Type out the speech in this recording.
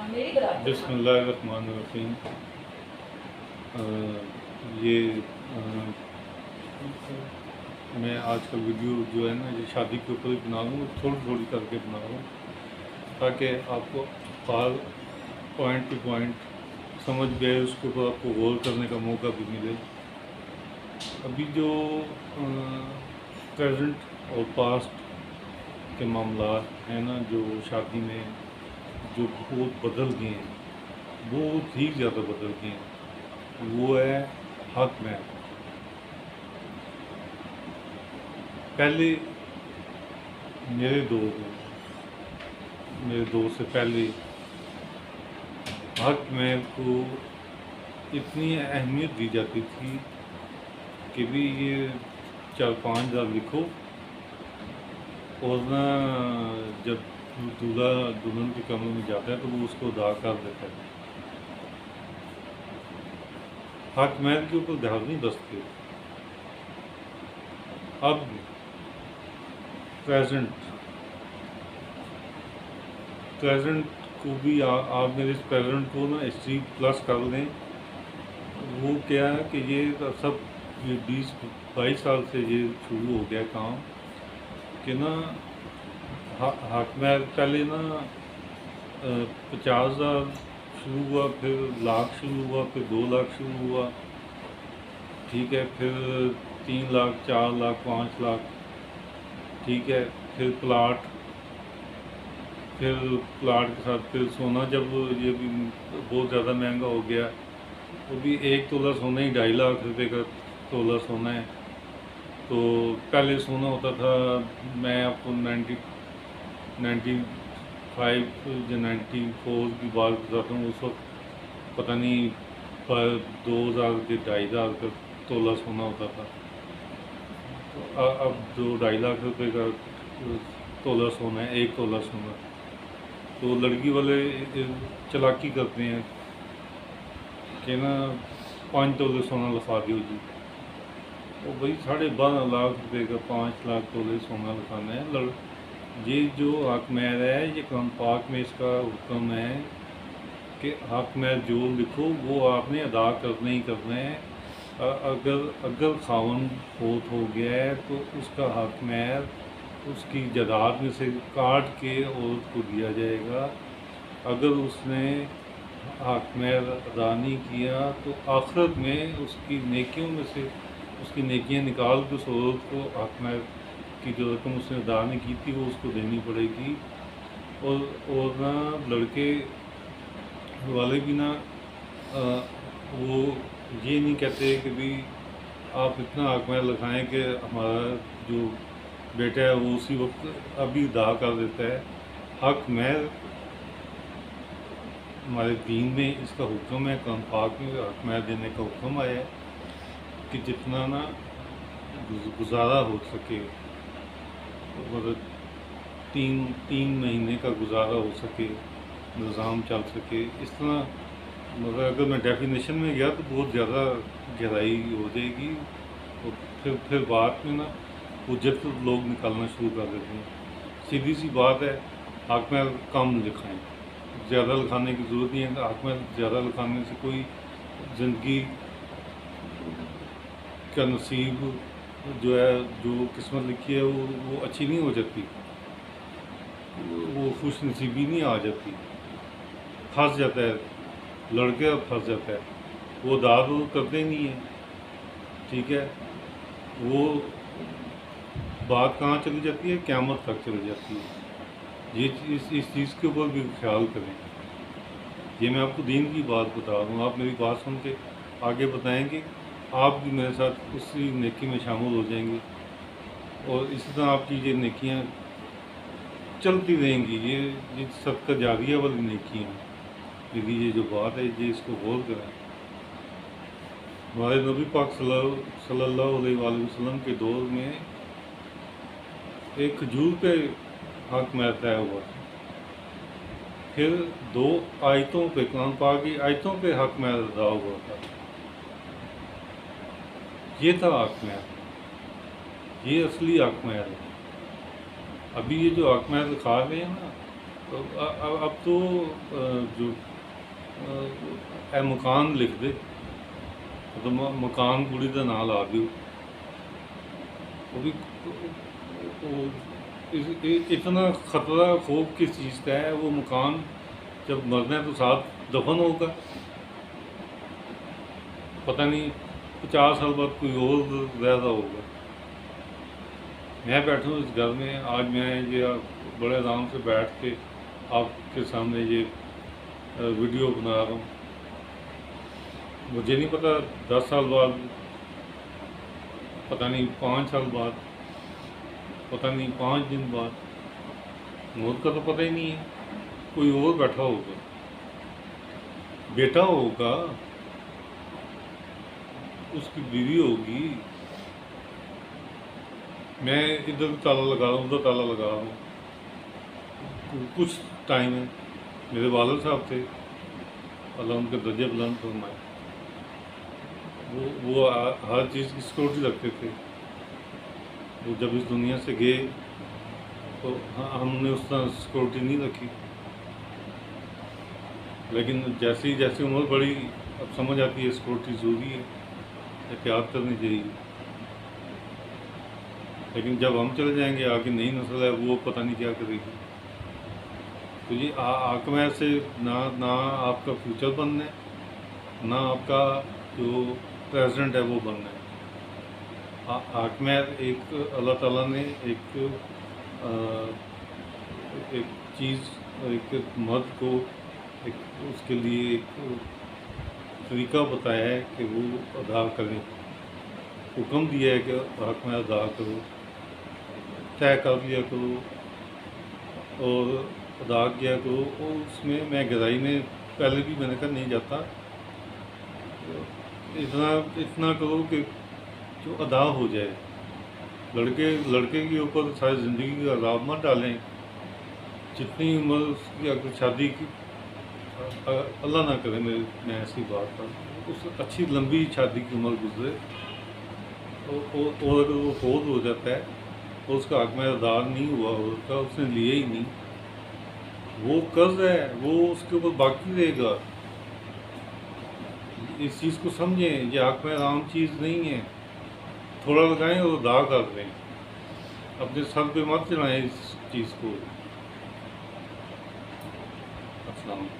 بسم اللہ الرحمن الرحیم۔ یہ میں آج کل ویڈیو جو ہے نا یہ شادی کے اوپر ہی بنا رہا ہوں، تھوڑی تھوڑی کر کے بنا رہا ہوں تاکہ آپ کو ہر پوائنٹ ٹو پوائنٹ سمجھ گئے، اس کے اوپر آپ کو غور کرنے کا موقع بھی ملے۔ ابھی جو پریزنٹ اور پاسٹ کے معاملات ہیں نا، جو شادی میں جو بہت بدل گئے ہیں، بہت ہی زیادہ بدل گئے ہیں، وہ ہے حق میں۔ پہلے میرے دور سے پہلے حق میں کو اتنی اہمیت دی جاتی تھی کہ بھی یہ 4-5 ہزار لکھو، اور نہ جب دولہا دلہن کے کمرے میں جاتا ہے تو وہ اس کو ادا کر دیتا ہے۔ حق مہر کے اوپر دھیان نہیں بستے۔ اب پریزنٹ کو بھی آپ میرے اس پریزنٹ کو نا ہسٹری پلس کر لیں۔ وہ کیا ہے کہ یہ سب 20-22 سال سے یہ شروع ہو گیا کام کہ نا حق مہر پہلے نا 50,000 شروع ہوا، پھر لاکھ شروع ہوا، پھر 2 لاکھ شروع ہوا، ٹھیک ہے، پھر 3 لاکھ 4 لاکھ 5 لاکھ، ٹھیک ہے، پھر پلاٹ کے ساتھ پھر سونا، جب یہ بھی بہت زیادہ مہنگا ہو گیا، وہ بھی 1 تولہ سونا ہی 2.5 لاکھ روپے کا تولہ سونا ہے۔ تو پہلے سونا ہوتا تھا، میں آپ کو 95 یا 94 کی بات بتاتا ہوں، اس وقت پتہ نہیں 2,000 کے 2,500 کا تولہ سونا ہوتا تھا۔ اب جو 2.5 لاکھ روپے کا تولہ سونا ہے، 1 تولہ سونا، تو لڑکی والے چلاکی کرتے ہیں کہ نا 5 تولے سونا لکھا دیو جی، تو بھائی 12.5 لاکھ روپے کا 5 لاکھ تولے سونا لکھانا ہے۔ یہ جو حق مہر ہے، یہ قرآن پاک میں اس کا حکم ہے کہ حق مہر جو لکھو وہ آپ نے ادا کرنا ہی کرنا ہے۔ اگر خاوند فوت ہو گیا ہے تو اس کا حق مہر اس کی جائیداد میں سے کاٹ کے عورت کو دیا جائے گا۔ اگر اس نے حق مہر ادا نہیں کیا تو آخرت میں اس کی نیکیوں میں سے اس کی نیکیاں نکال کے اس عورت کو حق مہر کی جو رقم اس نے ادا نہیں کی تھی وہ اس کو دینی پڑے گی۔ اور نہ لڑکے والے بھی نا وہ یہ نہیں کہتے کہ بھی آپ اتنا حق مہر لکھائیں کہ ہمارا جو بیٹا ہے وہ اسی وقت ابھی ادا کر دیتا ہے۔ حق مہر ہمارے دین میں اس کا حکم ہے، قرآن پاک میں حق مہر دینے کا حکم آیا ہے کہ جتنا نا گزارا ہو سکے، مطلب 3 مہینے کا گزارا ہو سکے، نظام چل سکے، اس طرح۔ مگر اگر میں ڈیفینیشن میں گیا تو بہت زیادہ گہرائی ہو جائے گی، اور پھر بعد میں نا حجت لوگ نکالنا شروع کر دیتے ہیں۔ سیدھی سی بات ہے، حق مہر کم لکھائیں، زیادہ لکھانے کی ضرورت نہیں ہے۔ حق مہر زیادہ لکھانے سے کوئی زندگی کا نصیب جو ہے، جو قسمت لکھی ہے وہ اچھی نہیں ہو جاتی، وہ خوش نصیبی نہیں آ جاتی، پھنس جاتا ہے لڑکے، پھنس جاتا ہے، وہ داد کرتے نہیں ہیں، ٹھیک ہے۔ وہ بات کہاں چلی جاتی ہے؟ قیامت تک چلی جاتی ہے۔ یہ اس چیز کے اوپر بھی خیال کریں۔ یہ میں آپ کو دین کی بات بتا رہا ہوں، آپ میری بات سن کے آگے بتائیں گے، آپ بھی میرے ساتھ اسی نیکی میں شامل ہو جائیں گے، اور اسی طرح آپ کی یہ نیکیاں چلتی رہیں گی۔ یہ صدقہ جاریہ والی نیکی ہیں، لیکن یہ جو بات ہے یہ اس کو غور کریں۔ ہمارے نبی پاک صلی اللہ علیہ وآلہ وسلم کے دور میں ایک کھجور پہ حق مہر طے ہوا تھا، پھر 2 آیتوں پہ، قرآن پاک کی آیتوں پہ حق مہر ادا ہوا تھا۔ یہ تھا حق مہر، یہ اصلی حق مہر ہے۔ ابھی یہ جو حق مہر دکھا رہے ہیں نا، اب تو جو اے مکان لکھ دے تو مکان کڑی کا نام لا دیو، وہ بھی اتنا خطرہ خوف کس چیز کا ہے؟ وہ مکان جب مرنا ہے تو ساتھ دفن ہوگا، پتہ نہیں 50 سال بعد کوئی اور زیادہ ہوگا۔ میں بیٹھا ہوں اس گھر میں، آج میں یہ بڑے آرام سے بیٹھ کے آپ کے سامنے یہ ویڈیو بنا رہا ہوں۔ مجھے نہیں پتہ 10 سال بعد، پتہ نہیں 5 سال بعد، پتہ نہیں 5 دن بعد، موت کا تو پتہ ہی نہیں ہے۔ کوئی اور بیٹھا ہوگا، بیٹا ہوگا، اس کی بیوی ہوگی، میں ادھر تالا لگا رہا ہوں، ادھر تالا لگا رہا ہوں۔ کچھ ٹائم ہے، میرے والد صاحب تھے، اللہ ان کے درجے بلند فرمائے، وہ ہر چیز کی سیکورٹی رکھتے تھے۔ وہ جب اس دنیا سے گئے تو ہم نے اس طرح سیکورٹی نہیں رکھی، لیکن جیسی جیسی عمر بڑھی اب سمجھ آتی ہے سیکورٹی ضروری ہے، احتیاط کرنی چاہیے۔ لیکن جب ہم چلے جائیں گے، آگے نئی نسل ہے، وہ پتہ نہیں کیا کرے گی۔ تو یہ حاکمیت سے نہ آپ کا فیوچر بننا ہے، نہ آپ کا جو پریزنٹ ہے وہ بننا ہے۔ حاکمیت ایک اللہ تعالیٰ نے ایک چیز، ایک مرد کو اس کے لیے ایک طریقہ بتایا ہے کہ وہ ادا کریں، حکم دیا ہے کہ حاکمیت ادا کرو، طے کر لیا کرو اور ادا کیا کرو۔ اور اس میں گہرائی میں پہلے بھی میں نے کہا نہیں جاتا، اتنا کرو کہ جو ادا ہو جائے۔ لڑکے کے اوپر ساری زندگی کا عذاب مت ڈالیں۔ جتنی عمر اس کی اگر شادی کی، اللہ نہ کرے میں ایسی بات پر اس اچھی لمبی شادی کی عمر گزرے، اور اگر وہ فوت ہو جاتا ہے اور اس کا حق میں ادا نہیں ہوا ہوتا، اس نے لیا ہی نہیں، وہ قرض ہے، وہ اس کے اوپر باقی رہے گا۔ اس چیز کو سمجھیں، یہ حق میں عام چیز نہیں ہے۔ تھوڑا لگائیں اور ادا کر دیں، اپنے سر پہ مت چڑھائیں اس چیز کو۔ السلام علیکم۔